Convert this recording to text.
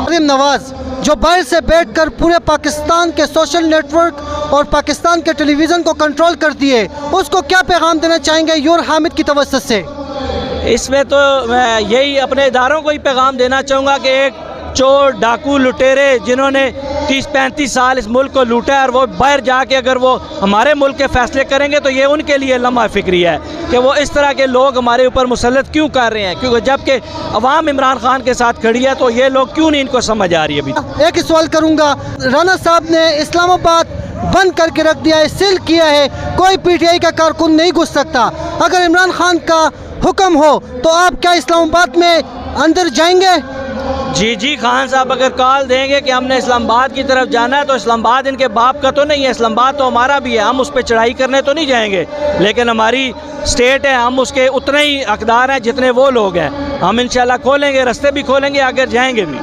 مریم نواز جو باہر سے بیٹھ کر پورے پاکستان کے سوشل نیٹ ورک اور پاکستان کے ٹیلی ویژن کو کنٹرول کرتی ہے، اس کو کیا پیغام دینا چاہیں گے یور حامد کی توسط سے؟ اس میں تو میں یہی اپنے اداروں کو ہی پیغام دینا چاہوں گا کہ ایک چور ڈاکو لٹیرے جنہوں نے 30-35 سال اس ملک کو لوٹا ہے، اور وہ باہر جا کے اگر وہ ہمارے ملک کے فیصلے کریں گے تو یہ ان کے لیے لمحہ فکری ہے کہ وہ اس طرح کے لوگ ہمارے اوپر مسلط کیوں کر رہے ہیں، کیونکہ جبکہ عوام عمران خان کے ساتھ کھڑی ہے تو یہ لوگ کیوں نہیں ان کو سمجھ آ رہی ہے ابھی۔ ایک ہی سوال کروں گا، رانا صاحب نے اسلام آباد بند کر کے رکھ دیا ہے، سیل کیا ہے، کوئی پی ٹی آئی کا کارکن نہیں گھس سکتا، اگر عمران خان کا حکم ہو تو آپ کیا اسلام آباد میں اندر جائیں گے؟ جی خان صاحب اگر کال دیں گے کہ ہم نے اسلام آباد کی طرف جانا ہے تو اسلام آباد ان کے باپ کا تو نہیں ہے، اسلام آباد تو ہمارا بھی ہے، ہم اس پہ چڑھائی کرنے تو نہیں جائیں گے، لیکن ہماری اسٹیٹ ہے، ہم اس کے اتنے ہی حقدار ہیں جتنے وہ لوگ ہیں، ہم انشاءاللہ کھولیں گے، رستے بھی کھولیں گے، آگے جائیں گے بھی۔